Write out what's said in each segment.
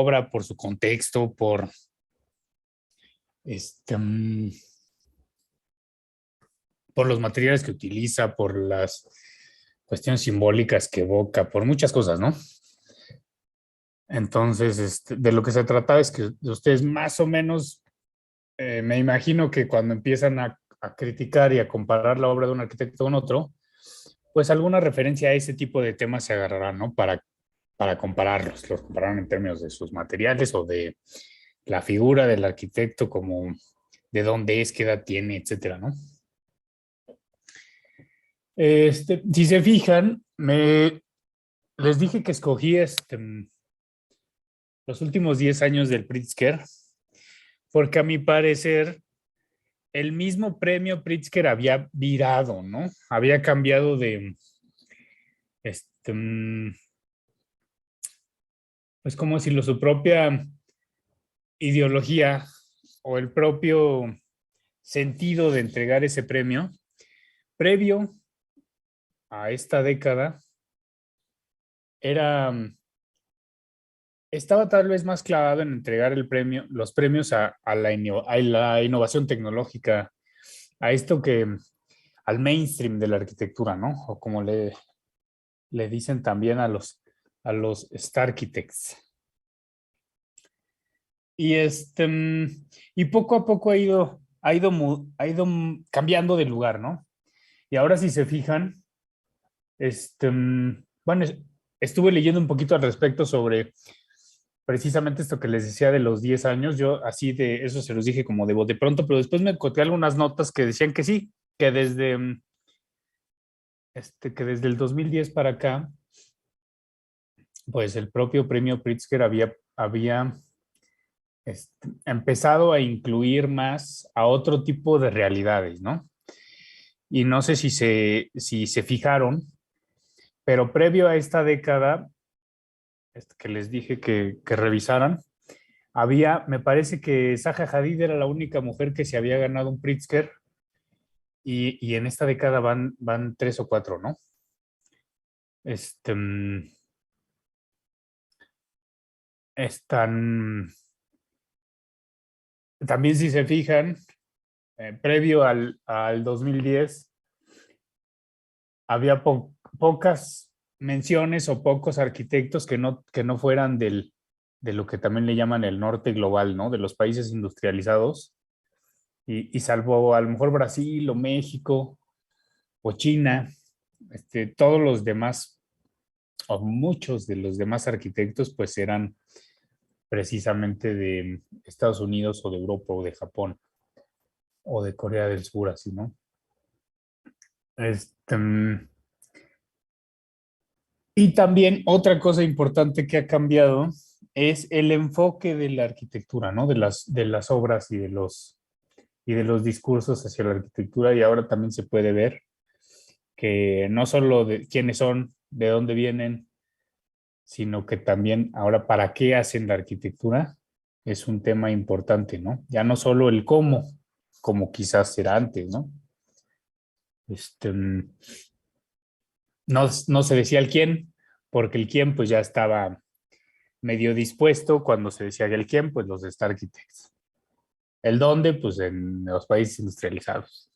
obra, por su contexto, este, mm, por los materiales que utiliza, por las cuestiones simbólicas que evoca, por muchas cosas, ¿no? Entonces, de lo que se trata es que ustedes más o menos, me imagino que cuando empiezan a criticar y a comparar la obra de un arquitecto con otro, pues alguna referencia a ese tipo de temas se agarrará, ¿no? Para compararlos, los compararán en términos de sus materiales o de la figura del arquitecto, como de dónde es, qué edad tiene, etcétera, ¿no? Si se fijan, les dije que escogí los últimos 10 años del Pritzker, porque a mi parecer el mismo premio Pritzker había virado, ¿no? Había cambiado de, este, pues como si su propia ideología o el propio sentido de entregar ese premio, previo a esta década, era, estaba tal vez más clavado en entregar los premios a la innovación tecnológica, a esto al mainstream de la arquitectura, ¿no? O como le dicen también a los Star Architects. Y y poco a poco ha ido cambiando de lugar, ¿no? Y ahora si se fijan, bueno, estuve leyendo un poquito al respecto sobre precisamente esto que les decía de los 10 años. Yo así de eso se los dije como de bote pronto, pero después me encontré algunas notas que decían que sí, que desde el 2010 para acá, pues el propio premio Pritzker había empezado a incluir más a otro tipo de realidades, ¿no? Y no sé si se fijaron, pero previo a esta década, que les dije que revisaran, me parece que Zaha Hadid era la única mujer que se había ganado un Pritzker, y en esta década van tres o cuatro, ¿no? Este, mm, están, también si se fijan, previo al 2010, había pocas menciones o pocos arquitectos que no fueran de lo que también le llaman el norte global, ¿no? De los países industrializados. Y salvo a lo mejor Brasil o México o China, todos los demás, o muchos de los demás arquitectos, pues eran precisamente de Estados Unidos o de Europa o de Japón o de Corea del Sur, así, ¿no? Y también otra cosa importante que ha cambiado es el enfoque de la arquitectura, ¿no? De las obras y de los discursos hacia la arquitectura. Y ahora también se puede ver que no solo de quiénes son, de dónde vienen, sino que también ahora para qué hacen la arquitectura es un tema importante, ¿no? Ya no solo el cómo, como quizás era antes, ¿no? No se decía el quién, porque el quién pues ya estaba medio dispuesto. Cuando se decía el quién, pues los Star Architects. El dónde, pues en los países industrializados.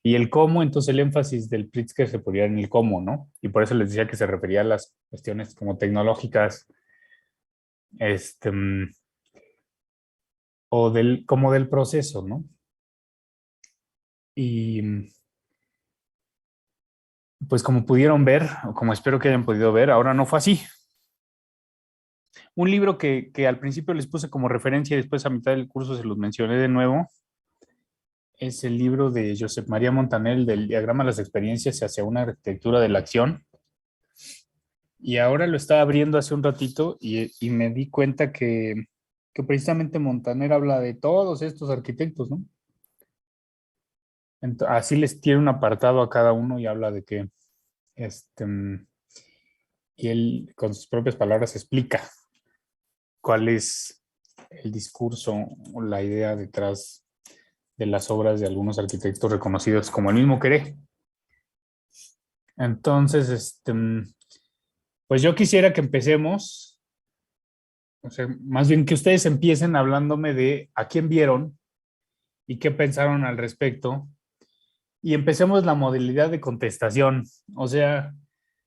Y el cómo, entonces el énfasis del Pritzker se ponía en el cómo, ¿no? Y por eso les decía que se refería a las cuestiones como tecnológicas, este, o como del proceso, ¿no? Y pues como pudieron ver, o como espero que hayan podido ver, ahora no fue así. Un libro que al principio les puse como referencia y después a mitad del curso se los mencioné de nuevo, es el libro de Josep María Montaner, del diagrama de las experiencias hacia una arquitectura de la acción. Y ahora lo estaba abriendo hace un ratito y me di cuenta que precisamente Montaner habla de todos estos arquitectos, ¿no? Así les tiene un apartado a cada uno y habla de que, este, y él con sus propias palabras explica cuál es el discurso o la idea detrás de las obras de algunos arquitectos reconocidos como el mismo Queré. Entonces, pues yo quisiera que empecemos O sea, más bien que ustedes empiecen hablándome de a quién vieron y qué pensaron al respecto. Y empecemos la modalidad de contestación. O sea,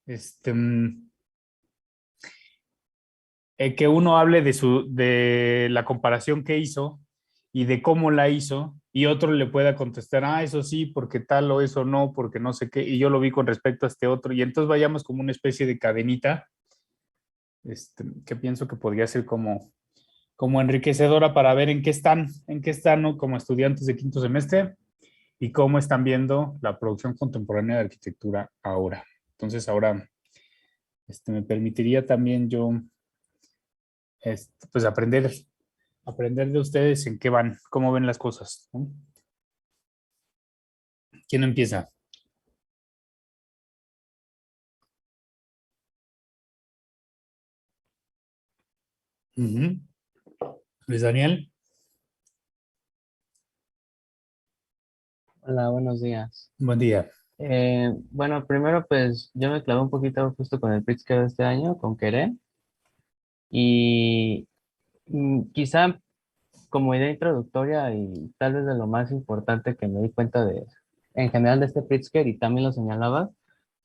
este, que uno hable de la comparación que hizo y de cómo la hizo, y otro le pueda contestar, ah, eso sí, porque tal, o eso no, porque no sé qué, y yo lo vi con respecto a este otro, y entonces vayamos como una especie de cadenita, que pienso que podría ser como enriquecedora para ver en qué están, ¿no? Como estudiantes de quinto semestre y cómo están viendo la producción contemporánea de arquitectura ahora. Entonces ahora me permitiría también yo pues aprender de ustedes en qué van, cómo ven las cosas, ¿no? ¿Quién empieza? Ujú. Luis Daniel, Hola, buenos días. buen día. Bueno, primero pues yo me clavé un poquito justo con el Pritzker de este año, con Querer, y quizá como idea introductoria y tal vez de lo más importante que me di cuenta de, en general de este Pritzker, y también lo señalaba,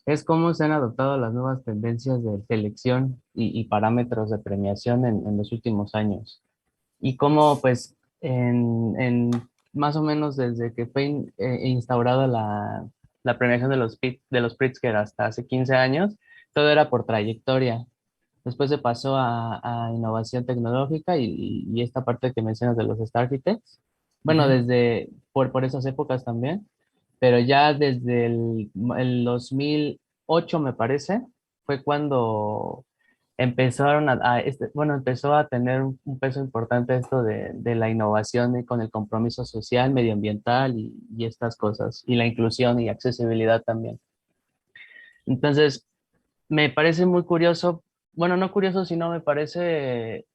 es cómo se han adoptado las nuevas tendencias de selección y parámetros de premiación en los últimos años. Y cómo pues en más o menos desde que fue instaurada la premiación de los Pritzker hasta hace 15 años, todo era por trayectoria. Después se pasó a innovación tecnológica y esta parte que mencionas de los Star Architects. Bueno, Ujú. desde por esas épocas también, pero ya desde el 2008 me parece, fue cuando empezaron bueno, empezó a tener un peso importante esto de la innovación y con el compromiso social, medioambiental y estas cosas, y la inclusión y accesibilidad también. Entonces, me parece muy curioso, bueno, no curioso, sino me parece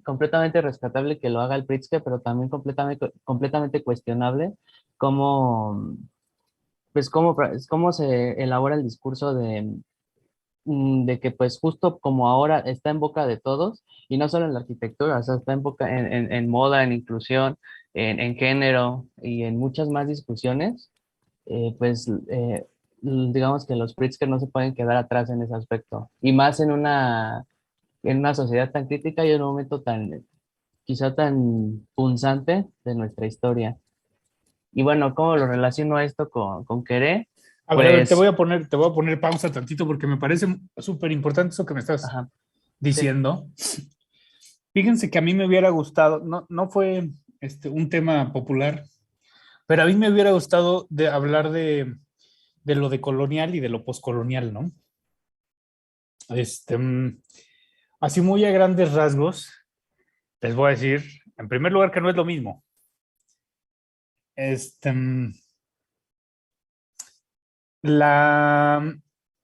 completamente rescatable que lo haga el Pritzker, pero también completamente cuestionable cómo, pues cómo se elabora el discurso de que pues justo como ahora está en boca de todos, y no solo en la arquitectura, o sea, está en boca en moda, en inclusión, en género y en muchas más discusiones, pues digamos que los Pritzker no se pueden quedar atrás en ese aspecto, y más en una sociedad tan crítica y en un momento tan, quizá tan punzante de nuestra historia. Y bueno, ¿cómo lo relaciono esto con Querer? A ver, Pues, te voy a poner pausa tantito porque me parece súper importante eso que me estás ajá, sí, diciendo. Fíjense que a mí me hubiera gustado, no fue un tema popular, pero a mí me hubiera gustado hablar de lo de colonial y de lo poscolonial, ¿no? Este, mm, Así muy a grandes rasgos, les voy a decir, en primer lugar, que no es lo mismo. Este, mm, la,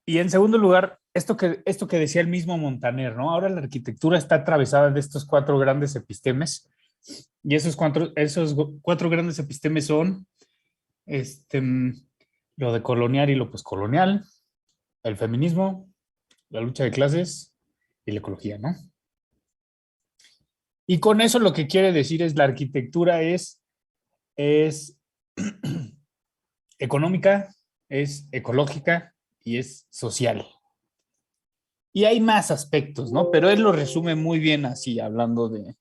y en segundo lugar, esto que decía el mismo Montaner, ¿no? Ahora la arquitectura está atravesada de estos cuatro grandes epistemes, y esos cuatro grandes epistemes son este, mm, lo de colonial y lo poscolonial, el feminismo, la lucha de clases y la ecología, ¿no? Y con eso lo que quiere decir es la arquitectura es económica, es ecológica y es social. Y hay más aspectos, ¿no? Pero él lo resume muy bien así, hablando de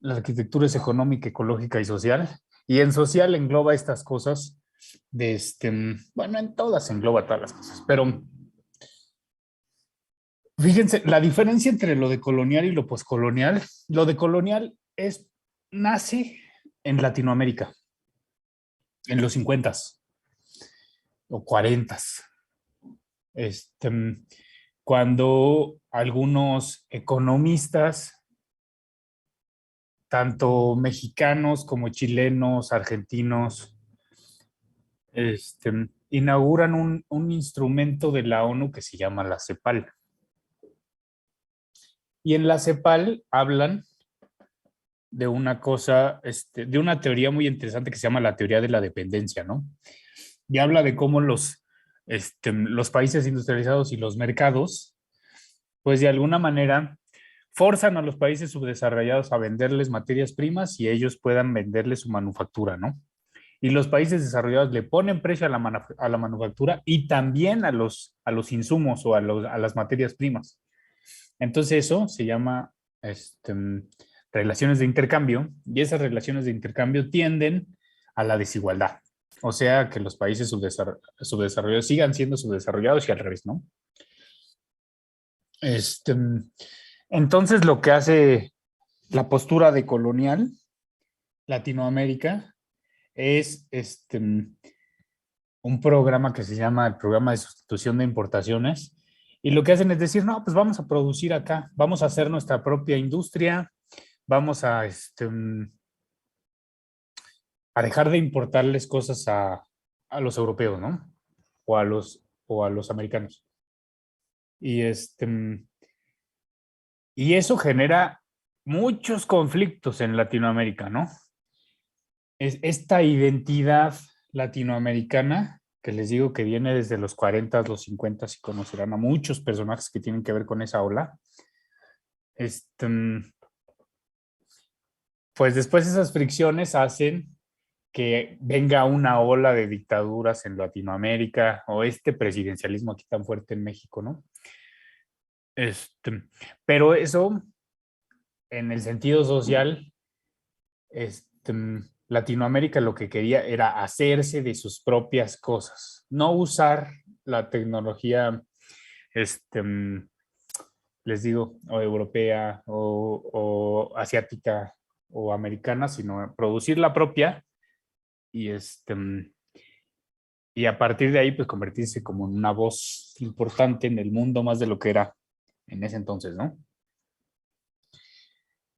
la arquitectura es económica, ecológica y social. Y en social engloba estas cosas bueno, en todas engloba todas las cosas, pero fíjense, la diferencia entre lo de colonial y lo de colonial nace en Latinoamérica, en los 50 o 40, este, cuando algunos economistas, tanto mexicanos como chilenos, argentinos, inauguran un instrumento de la ONU que se llama la CEPAL. Y en la CEPAL hablan de una cosa, de una teoría muy interesante que se llama la teoría de la dependencia, ¿no? Y habla de cómo los países industrializados y los mercados, pues de alguna manera forzan a los países subdesarrollados a venderles materias primas y ellos puedan venderles su manufactura, ¿no? Y los países desarrollados le ponen precio a la manufactura y también a los insumos o a las materias primas. Entonces eso se llama este, relaciones de intercambio, y esas relaciones de intercambio tienden a la desigualdad. O sea, que los países subdesarrollados sigan siendo subdesarrollados y al revés, ¿no? Este, entonces, lo que hace la postura de colonial Latinoamérica es un programa que se llama el Programa de Sustitución de Importaciones, y lo que hacen es decir, no, pues vamos a producir acá, vamos a hacer nuestra propia industria, vamos a dejar de importarles cosas a los europeos, ¿no? O a los americanos. Y, y eso genera muchos conflictos en Latinoamérica, ¿no? Es esta identidad latinoamericana, que les digo que viene desde los 40, los 50, y conocerán a muchos personajes que tienen que ver con esa ola. Pues después esas fricciones hacen que venga una ola de dictaduras en Latinoamérica, o este presidencialismo aquí tan fuerte en México, ¿no? Pero eso, en el sentido social, Latinoamérica lo que quería era hacerse de sus propias cosas, no usar la tecnología, les digo, o europea o asiática o americana, sino producir la propia y y a partir de ahí pues convertirse como en una voz importante en el mundo, más de lo que era en ese entonces, ¿no?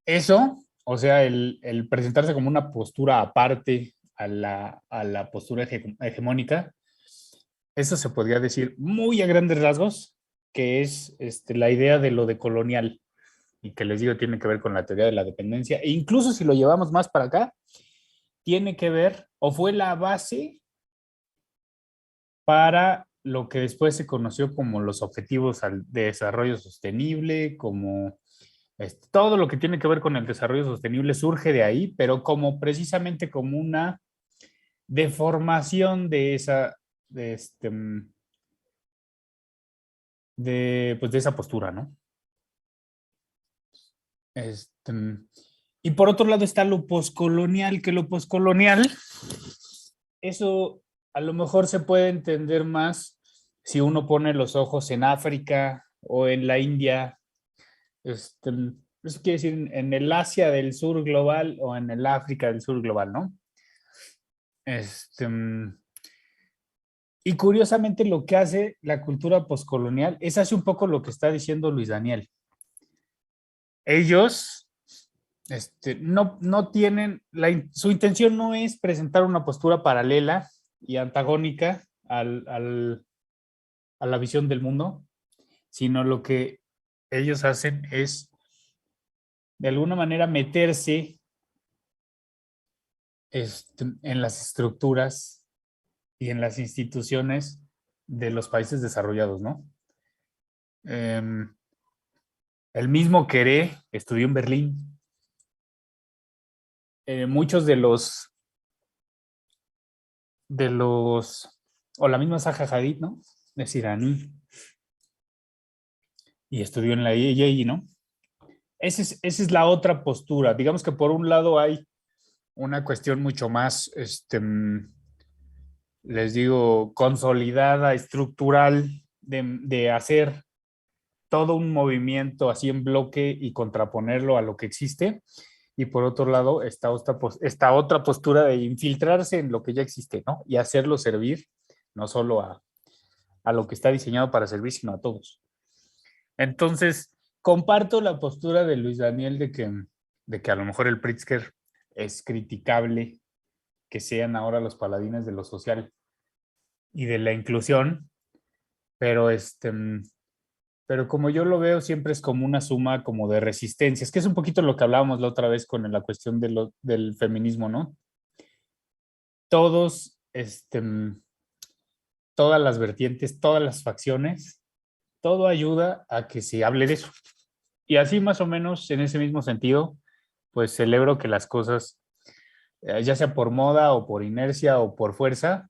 Eso, o sea, el presentarse como una postura aparte a la postura hegemónica, eso se podría decir muy a grandes rasgos que es la idea de lo de colonial, y que les digo tiene que ver con la teoría de la dependencia, e incluso si lo llevamos más para acá, tiene que ver o fue la base para lo que después se conoció como los objetivos de desarrollo sostenible, como todo lo que tiene que ver con el desarrollo sostenible surge de ahí, pero como precisamente como una deformación de esa, de, pues de esa postura, ¿no? Este, y por otro lado está lo poscolonial, que lo poscolonial, eso a lo mejor se puede entender más si uno pone los ojos en África o en la India, eso quiere decir en el Asia del sur global o en el África del sur global, ¿no? Y curiosamente lo que hace la cultura poscolonial es hace un poco lo que está diciendo Luis Daniel. Ellos no tienen, su intención no es presentar una postura paralela y antagónica a la visión del mundo, sino lo que ellos hacen es de alguna manera meterse en las estructuras y en las instituciones de los países desarrollados, ¿no? El mismo Queré estudió en Berlín. Muchos o la misma Zaha Hadid, ¿no? Es iraní y estudió en la IEI, ¿no? Esa es la otra postura. Digamos que por un lado hay una cuestión mucho más, les digo, consolidada, estructural, de hacer todo un movimiento así en bloque y contraponerlo a lo que existe. Y por otro lado, esta otra postura de infiltrarse en lo que ya existe, ¿no? Y hacerlo servir, no solo a lo que está diseñado para servir, sino a todos. Entonces, comparto la postura de Luis Daniel de que a lo mejor el Pritzker es criticable que sean ahora los paladines de lo social y de la inclusión, pero pero como yo lo veo, siempre es como una suma como de resistencias, que es un poquito lo que hablábamos la otra vez con la cuestión del feminismo, ¿no? Todos, todas las vertientes, todas las facciones, todo ayuda a que se hable de eso. Y así más o menos en ese mismo sentido, pues celebro que las cosas, ya sea por moda o por inercia o por fuerza,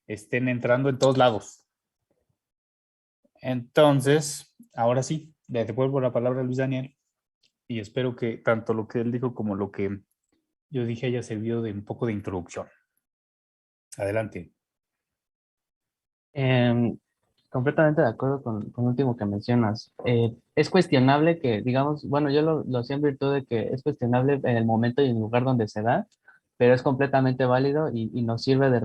estén entrando en todos lados. Entonces, ahora sí, le devuelvo la palabra a Luis Daniel y espero que tanto lo que él dijo como lo que yo dije haya servido de un poco de introducción. Adelante. Em, Completamente de acuerdo con lo último que mencionas. Es cuestionable que, digamos, bueno, yo lo hacía en virtud de que es cuestionable en el momento y en el lugar donde se da, pero es completamente válido y nos sirve de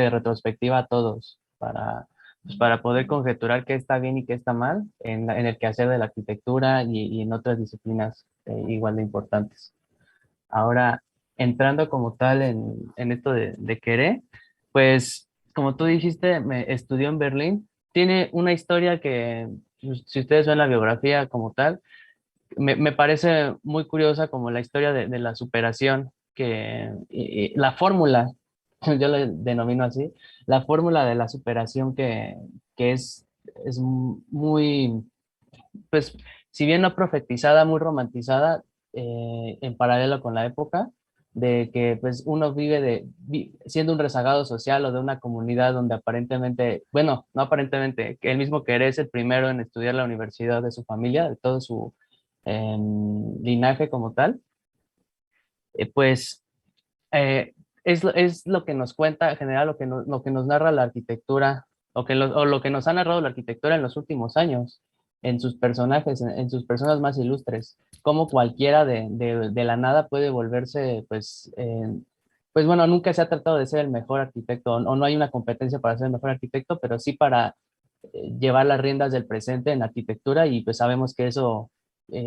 retrospectiva a todos para, pues, para poder conjeturar qué está bien y qué está mal en el quehacer de la arquitectura y en otras disciplinas igual de importantes. Ahora, entrando como tal en esto de Querer, pues como tú dijiste, me estudió en Berlín. Tiene una historia que, pues, si ustedes ven la biografía como tal, me parece muy curiosa como la historia de la superación, y la fórmula, yo le denomino así, la fórmula de la superación que es muy, pues, si bien no profetizada, muy romantizada, en paralelo con la época, de que pues uno vive siendo un rezagado social o de una comunidad donde aparentemente, bueno, no aparentemente, que el mismo que eres el primero en estudiar la universidad de su familia, de todo su linaje como tal, pues es lo que nos cuenta en general, lo que nos narra la arquitectura, o lo que nos ha narrado la arquitectura en los últimos años, en sus personajes, en sus personas más ilustres, como cualquiera de la nada puede volverse, pues, pues bueno, nunca se ha tratado de ser el mejor arquitecto, o no hay una competencia para ser el mejor arquitecto, pero sí para llevar las riendas del presente en arquitectura, y pues sabemos que eso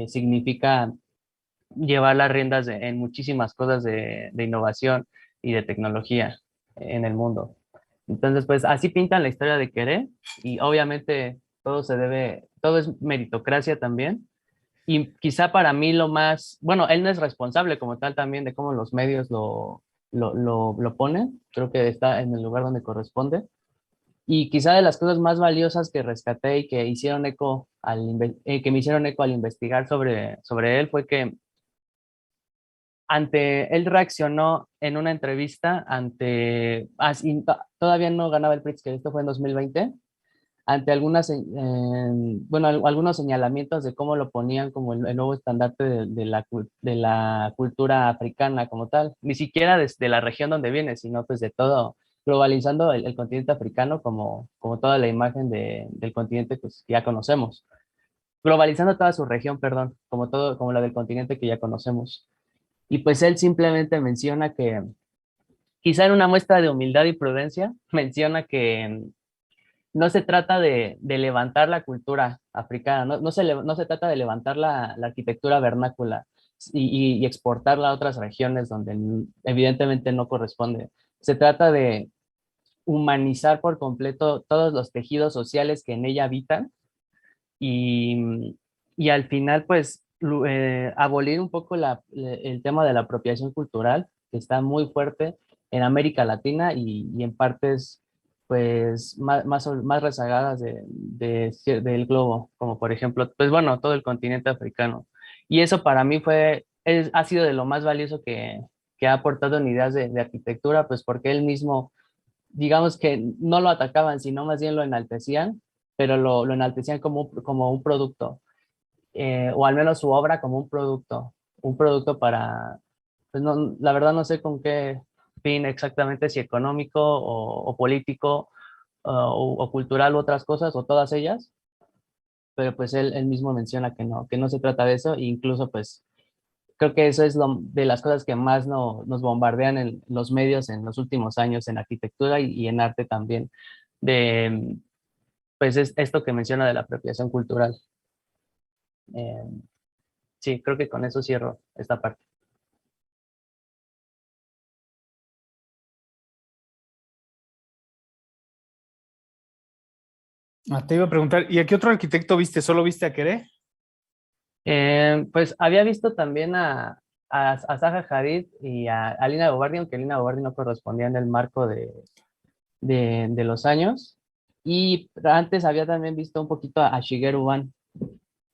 significa llevar las riendas en muchísimas cosas de innovación y de tecnología en el mundo. Entonces, pues así pintan la historia de Querer, y obviamente todo es meritocracia también. Y quizá para mí lo más, bueno, él no es responsable como tal también de cómo los medios lo ponen, creo que está en el lugar donde corresponde. Y quizá de las cosas más valiosas que rescaté y que hicieron eco que me hicieron eco al investigar sobre él fue que él reaccionó en una entrevista todavía no ganaba el Pritzker, esto fue en 2020, ante bueno, algunos señalamientos de cómo lo ponían como el nuevo estandarte de la cultura africana como tal, ni siquiera desde la región donde viene, sino pues de todo, globalizando el continente africano como toda la imagen del continente pues, que ya conocemos, globalizando toda su región, perdón, como la del continente que ya conocemos. Y pues él simplemente menciona que, quizá en una muestra de humildad y prudencia, menciona que no se trata de levantar la cultura africana, no se trata de levantar la arquitectura vernácula y exportarla a otras regiones donde evidentemente no corresponde. Se trata de humanizar por completo todos los tejidos sociales que en ella habitan, y al final, pues, abolir un poco el tema de la apropiación cultural, que está muy fuerte en América Latina y en partes, pues, más rezagadas del globo, como por ejemplo, pues bueno, todo el continente africano. Y eso para mí ha sido de lo más valioso que ha aportado en ideas de arquitectura, pues porque él mismo, digamos que no lo atacaban, sino más bien lo enaltecían, pero lo enaltecían como un producto, o al menos su obra como un producto para, pues no, la verdad no sé con qué fin exactamente, si económico o político, o cultural u otras cosas, o todas ellas, pero pues él mismo menciona que no se trata de eso, e incluso pues creo que eso es de las cosas que más nos bombardean en los medios en los últimos años, en arquitectura y en arte también, de pues es esto que menciona de la apropiación cultural. Eh, sí, creo que con eso cierro esta parte. Te iba a preguntar, ¿y a qué otro arquitecto viste? ¿Solo viste a Queré? Pues había visto también a Zaha Hadid y a Lina Bobardi, aunque Lina Bobardi no correspondía en el marco de los años. Y antes había también visto un poquito a Shigeru Ban.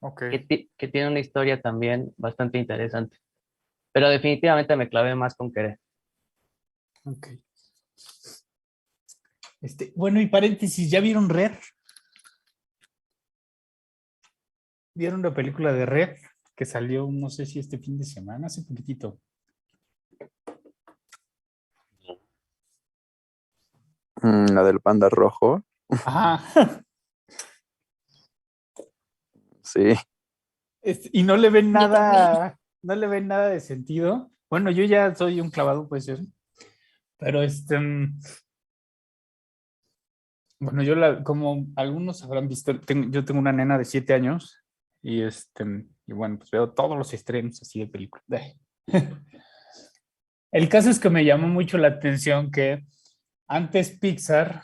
Ok. que tiene una historia también bastante interesante. Pero definitivamente me clavé más con Querer. Ok. Bueno, y paréntesis, ¿ya vieron Red? ¿Vieron la película de Red? Que salió, no sé si este fin de semana, hace poquitito. La del panda rojo. Ajá. Sí. Y no le ven Yo también. nada, no le ven nada de sentido. Bueno, yo ya soy un clavado, puede ser. Pero bueno, como algunos habrán visto, yo tengo una nena de 7 años y bueno, pues veo todos los estrenos así de películas. El caso es que me llamó mucho la atención que antes Pixar,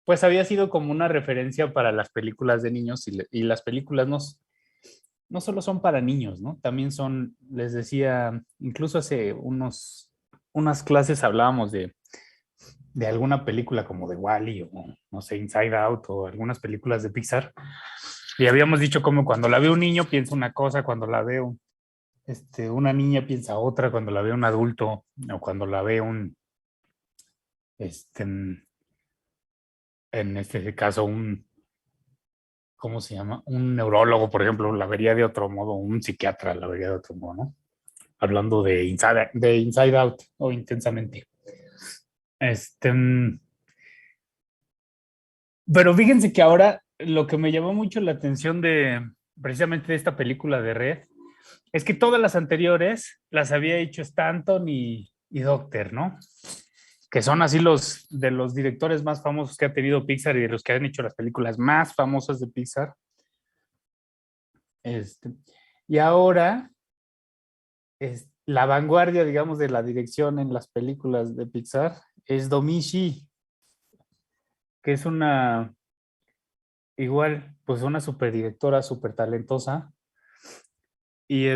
pues había sido como una referencia para las películas de niños y las películas no solo son para niños, ¿no? También son, les decía, incluso hace unas clases hablábamos de alguna película como de Wall-E o, no sé, Inside Out o algunas películas de Pixar. Y habíamos dicho como cuando la ve un niño piensa una cosa, cuando la ve una niña piensa otra, cuando la ve un adulto o cuando la ve este, en este caso, ¿cómo se llama? Un neurólogo, por ejemplo, la vería de otro modo, un psiquiatra la vería de otro modo, ¿no? Hablando de Inside Out o Intensamente. Este, pero fíjense que ahora lo que me llamó mucho la atención precisamente de esta película de Red es que todas las anteriores las había hecho Stanton y Docter, ¿no? Que son así de los directores más famosos que ha tenido Pixar y de los que han hecho las películas más famosas de Pixar. Este, y ahora la vanguardia, digamos, de la dirección en las películas de Pixar es Domichi, que es igual, pues una superdirectora, súper talentosa. Y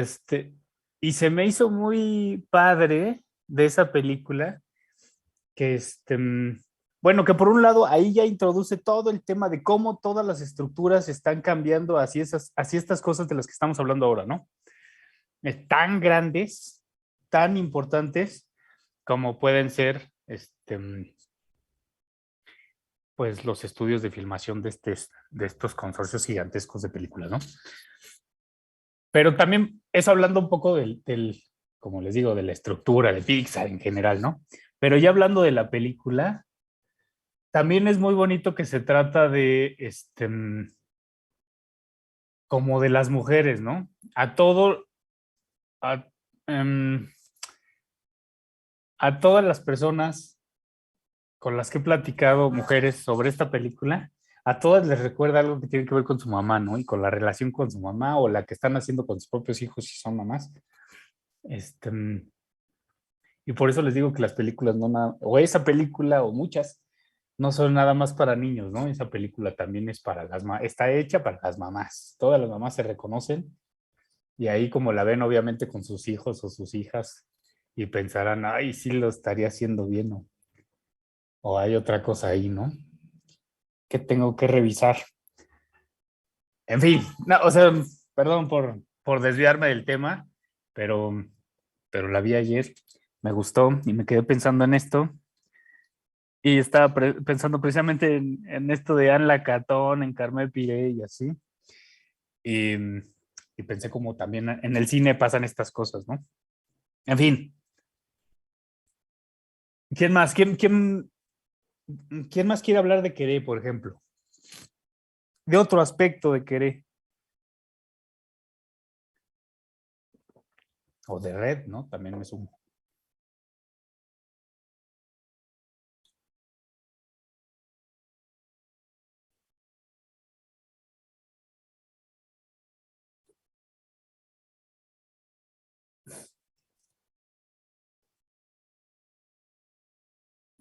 y se me hizo muy padre de esa película que bueno, que por un lado ahí ya introduce todo el tema de cómo todas las estructuras están cambiando hacia estas cosas de las que estamos hablando ahora, ¿no? Tan grandes, tan importantes como pueden ser pues los estudios de filmación de estos consorcios gigantescos de películas, ¿no? Pero también eso hablando un poco como les digo, de la estructura de Pixar en general, ¿no? Pero ya hablando de la película, también es muy bonito que se trata de, como de las mujeres, ¿no? A, em, a todas las personas con las que he platicado, mujeres, sobre esta película, a todas les recuerda algo que tiene que ver con su mamá, ¿no? Y con la relación con su mamá o la que están haciendo con sus propios hijos si son mamás. Este, y por eso les digo que las películas no nada, o esa película o muchas, no son nada más para niños, ¿no? Esa película también es para está hecha para las mamás. Todas las mamás se reconocen y ahí como la ven obviamente con sus hijos o sus hijas y pensarán, ay, sí lo estaría haciendo bien o hay otra cosa ahí, ¿no? Que tengo que revisar. En fin, no, o sea, perdón por desviarme del tema, pero, pero la vi ayer, me gustó y me quedé pensando en esto. Y estaba pensando precisamente en esto de Anne Lacatón, en Carmen Pire y así. Y, y pensé como también en el cine pasan estas cosas, ¿no? En fin, ¿quién más? ¿Quién más quiere hablar de Querer, por ejemplo? De otro aspecto de Querer. O de Red, ¿no? También me sumo.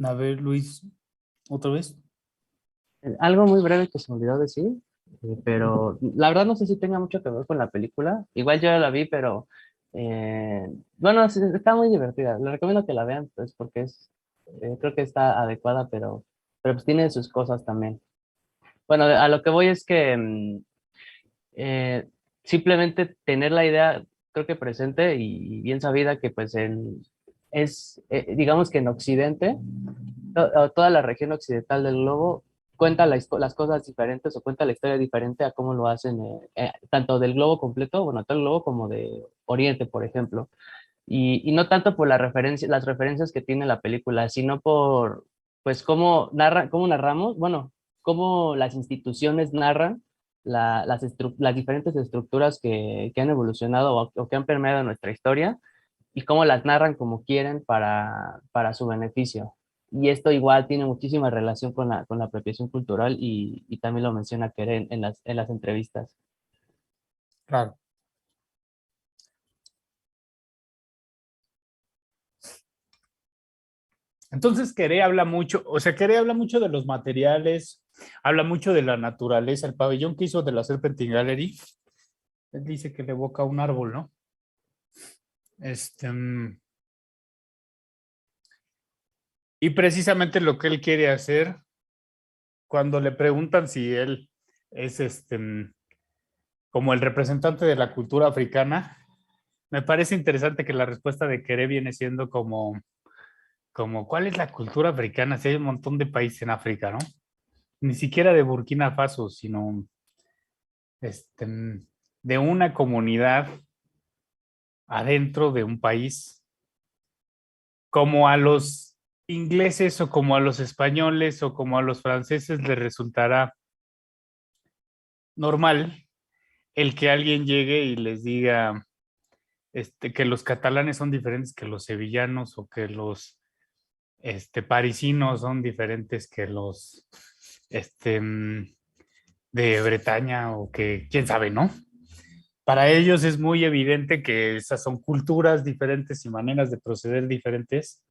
A ver, Luis, otra vez. Algo muy breve que se me olvidó decir, pero la verdad no sé si tenga mucho que ver con la película. Igual yo ya la vi, pero bueno, sí, está muy divertida. Les recomiendo que la vean, pues porque creo que está adecuada, pero pues tiene sus cosas también. Bueno, a lo que voy es que simplemente tener la idea, creo que presente y bien sabida que pues digamos que en Occidente, toda la región occidental del globo cuenta las cosas diferentes o cuenta la historia diferente a cómo lo hacen, tanto del globo completo, bueno, todo el globo como de Oriente, por ejemplo. Y no tanto por las referencias que tiene la película, sino por, pues, cómo narramos, bueno, cómo las instituciones narran las diferentes estructuras que han evolucionado o que han permeado nuestra historia y cómo las narran como quieren para su beneficio. Y esto igual tiene muchísima relación con la apropiación cultural y también lo menciona Keren en las entrevistas. Claro. Entonces, Queré habla mucho, o sea, Queré habla mucho de los materiales, habla mucho de la naturaleza. El pabellón que hizo de la Serpentine Gallery, él dice que le evoca un árbol, ¿no? Y precisamente lo que él quiere hacer, cuando le preguntan si él es como el representante de la cultura africana, me parece interesante que la respuesta de Queré viene siendo como ¿cuál es la cultura africana? Si hay un montón de países en África, ¿no? Ni siquiera de Burkina Faso, sino de una comunidad adentro de un país, como a los ingleses o como a los españoles o como a los franceses les resultará normal el que alguien llegue y les diga que los catalanes son diferentes que los sevillanos o que los parisinos son diferentes que los de Bretaña o que quién sabe, ¿no? Para ellos es muy evidente que esas son culturas diferentes y maneras de proceder diferentes,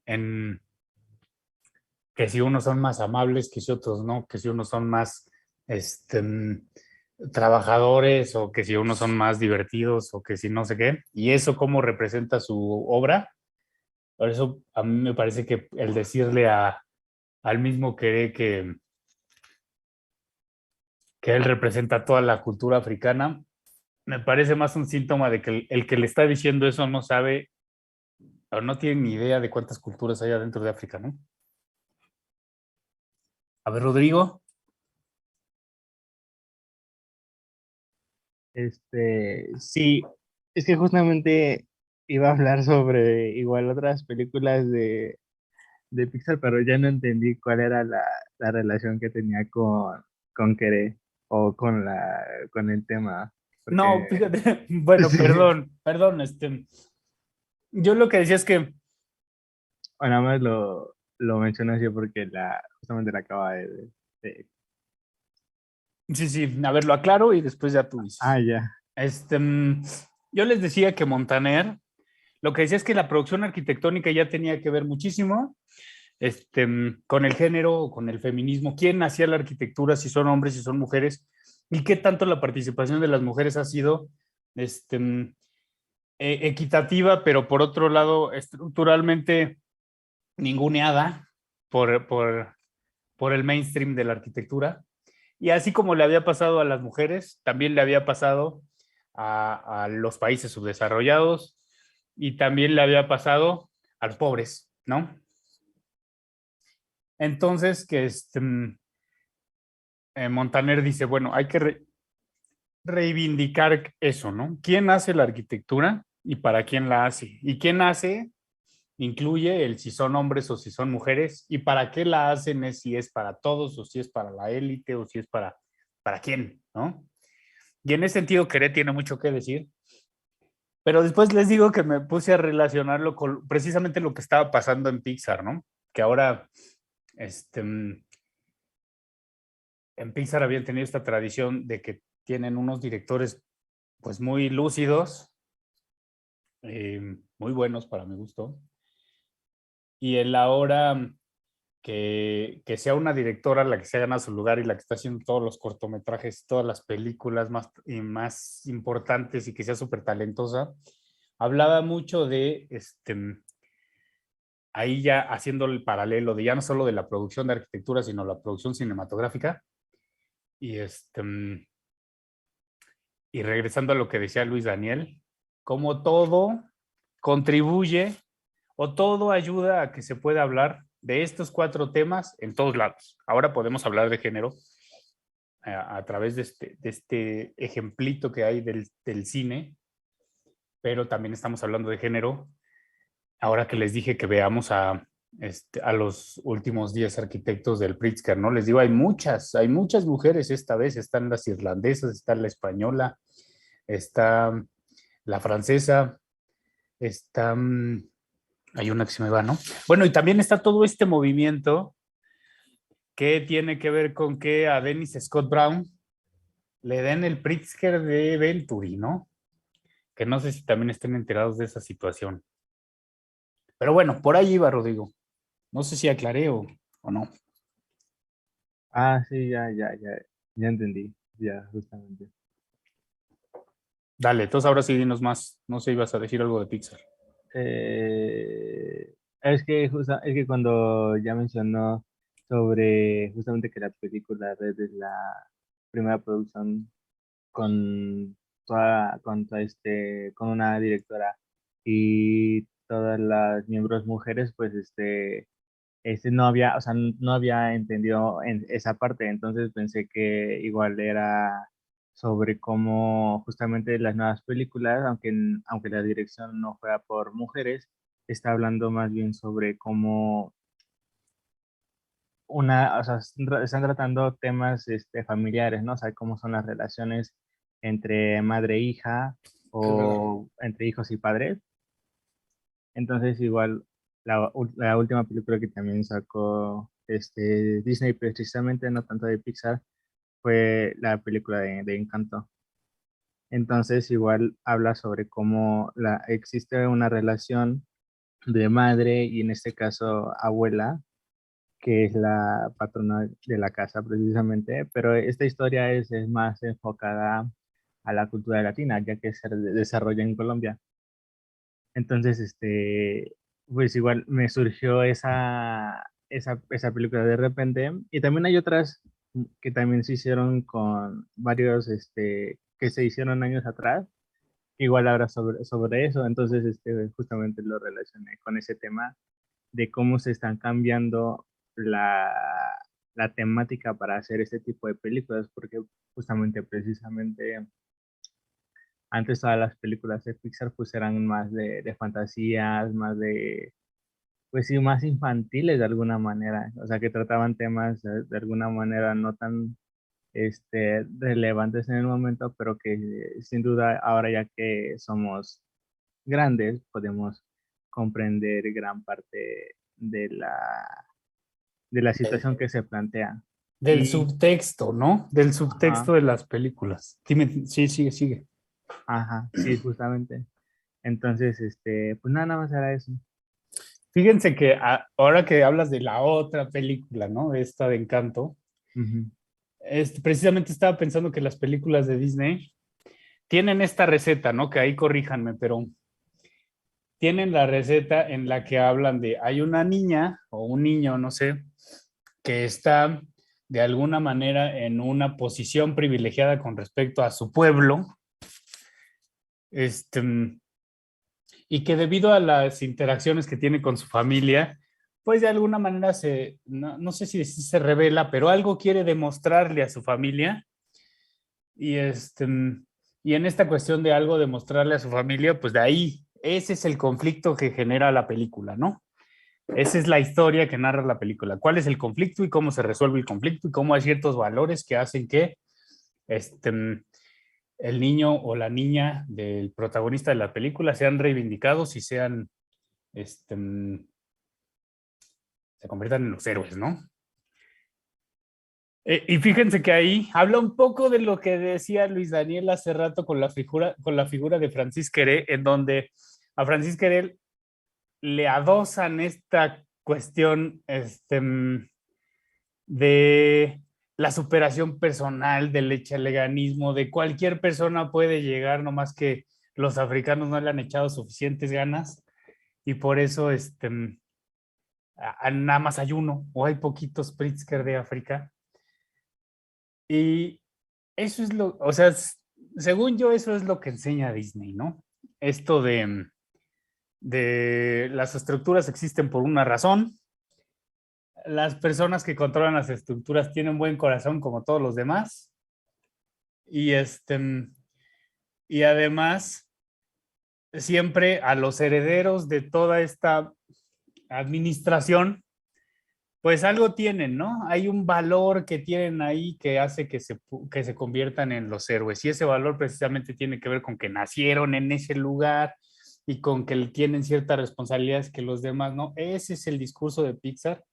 en que si unos son más amables, que si otros no, que si unos son más trabajadores o que si unos son más divertidos o que si no sé qué. Y eso cómo representa su obra. Por eso a mí me parece que el decirle al mismo que él representa toda la cultura africana, me parece más un síntoma de que el que le está diciendo eso no sabe o no tiene ni idea de cuántas culturas hay adentro de África, ¿no? A ver, Rodrigo. Sí, es que justamente iba a hablar sobre igual otras películas de Pixar, pero ya no entendí cuál era la relación que tenía con Querer o con el tema, No, porque fíjate, bueno, sí, perdón, yo lo que decía es que, o nada más lo menciono así porque justamente la acaba de- sí, a ver, lo aclaro y después ya tú Ah, dices. ya. Yo les decía que Montaner, lo que decía es que la producción arquitectónica ya tenía que ver muchísimo con el género, con el feminismo, quién hacía la arquitectura, si son hombres, si son mujeres, y qué tanto la participación de las mujeres ha sido equitativa, pero por otro lado, estructuralmente ninguneada por el mainstream de la arquitectura. Y así como le había pasado a las mujeres, también le había pasado a los países subdesarrollados y también le había pasado a los pobres, ¿no? Entonces, que Montaner dice, bueno, hay que reivindicar eso, ¿no? ¿Quién hace la arquitectura y para quién la hace? ¿Y quién hace? Incluye el si son hombres o si son mujeres y para qué la hacen es si es para todos o si es para la élite o si es para quién, ¿no? Y en ese sentido, Queré tiene mucho que decir, pero después les digo que me puse a relacionarlo con precisamente lo que estaba pasando en Pixar, ¿no? Que ahora en Pixar habían tenido esta tradición de que tienen unos directores pues muy lúcidos, muy buenos para mi gusto, y el ahora que sea una directora la que se ha ganado su lugar y la que está haciendo todos los cortometrajes, todas las películas más importantes y que sea súper talentosa, hablaba mucho de ahí ya haciendo el paralelo de ya no solo de la producción de arquitectura, sino la producción cinematográfica. Y, y regresando a lo que decía Luis Daniel, cómo todo contribuye o todo ayuda a que se pueda hablar de estos 4 temas en todos lados. Ahora podemos hablar de género a través de este ejemplito que hay del cine, pero también estamos hablando de género. Ahora que les dije que veamos a los últimos 10 arquitectos del Pritzker, ¿no? Les digo, hay muchas mujeres esta vez. Están las irlandesas, está la española, está la francesa, está... hay una que se me va, ¿no? Bueno, y también está todo este movimiento que tiene que ver con que a Dennis Scott Brown le den el Pritzker de Venturi, ¿no? Que no sé si también estén enterados de esa situación. Pero bueno, por ahí iba, Rodrigo. No sé si aclaré o no. Ah, sí, ya entendí, ya, justamente. Dale, entonces ahora sí dinos más. No sé, ibas a decir algo de Pixar. Es que cuando ya mencionó sobre justamente que la película Red es la primera producción con una directora y todas las miembros mujeres, pues no había, o sea, no había entendido en esa parte, entonces pensé que igual era sobre cómo justamente las nuevas películas, aunque la dirección no fuera por mujeres, está hablando más bien sobre cómo o sea, están tratando temas familiares, ¿no? O sea, cómo son las relaciones entre madre e hija Claro. o entre hijos y padres. Entonces, igual, la última película que también sacó Disney, precisamente, no tanto de Pixar, fue la película de Encanto. Entonces, igual habla sobre cómo existe una relación de madre y en este caso abuela, que es la patrona de la casa precisamente, pero esta historia es más enfocada a la cultura latina, ya que se desarrolla en Colombia. Entonces, pues igual me surgió esa película de repente. Y también hay otras que también se hicieron con varios, que se hicieron años atrás. Igual ahora sobre eso. Entonces, justamente lo relacioné con ese tema de cómo se están cambiando la, la temática para hacer este tipo de películas, porque justamente, precisamente antes todas las películas de Pixar pues eran más de fantasías, más pues sí, más infantiles de alguna manera, o sea, que trataban temas de alguna manera no tan relevantes en el momento, pero que sin duda ahora ya que somos grandes podemos comprender gran parte de la Del, situación que se plantea. del Y, subtexto, ¿no? Del subtexto ajá, de las películas. Dime, sí, sigue. ajá, sí, justamente. Entonces, pues nada más era eso. Fíjense que ahora que hablas de la otra película, ¿no? Esta de Encanto, Ujú. precisamente estaba pensando que las películas de Disney tienen esta receta, ¿no? Que ahí corríjanme, pero tienen la receta en la que hablan de, hay una niña o un niño, no sé, que está de alguna manera en una posición privilegiada con respecto a su pueblo, este, y que debido a las interacciones que tiene con su familia, pues de alguna manera no sé si se revela, pero algo quiere demostrarle a su familia y y en esta cuestión de algo demostrarle a su familia, pues de ahí, ese es el conflicto que genera la película, ¿no? Esa es la historia que narra la película. ¿Cuál es el conflicto y cómo se resuelve el conflicto y cómo hay ciertos valores que hacen que este, el niño o la niña del protagonista de la película sean reivindicados y este, se conviertan en los héroes, ¿no? Y fíjense que ahí habla un poco de lo que decía Luis Daniel hace rato con la figura de Francis Queré, en donde a Francis Queré le adosan esta cuestión de la superación personal, del echaleganismo, de cualquier persona puede llegar, no más que los africanos no le han echado suficientes ganas y por eso nada más hay uno o hay poquitos Pritzker de África. Y eso es o sea, según yo, eso es lo que enseña Disney, ¿no? Esto de las estructuras existen por una razón. Las personas que controlan las estructuras tienen buen corazón como todos los demás. Y y además, siempre a los herederos de toda esta administración, pues algo tienen, ¿no? Hay un valor que tienen ahí que hace que se conviertan en los héroes. Y ese valor precisamente tiene que ver con que nacieron en ese lugar y con que tienen ciertas responsabilidades que los demás no. Ese es el discurso de Pixar.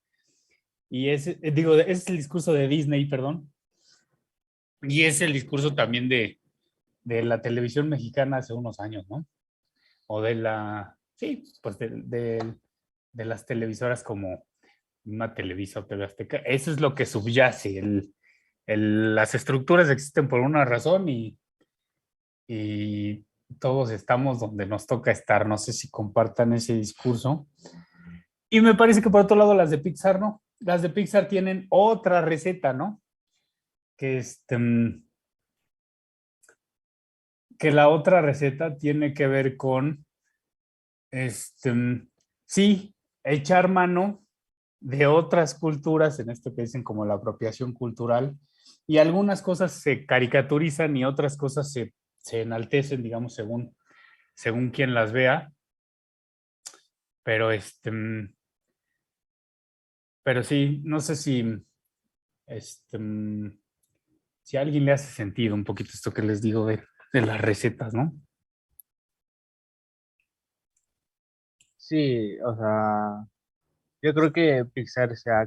Y ese es el discurso de Disney, perdón. Y es el discurso también de la televisión mexicana hace unos años, ¿no? O sí, pues de las televisoras como una Televisa o TV Azteca. Eso es lo que subyace. Las estructuras existen por una razón y todos estamos donde nos toca estar. No sé si compartan ese discurso. Y me parece que por otro lado las de Pixar, ¿no? Las de Pixar tienen otra receta, ¿no? Que la otra receta tiene que ver con, sí, echar mano de otras culturas, en esto que dicen como la apropiación cultural, y algunas cosas se caricaturizan y otras cosas se enaltecen, digamos, según quien las vea, pero pero sí, no sé este, si a alguien le hace sentido un poquito esto que les digo de las recetas, ¿no? Sí, o sea, yo creo que Pixar se ha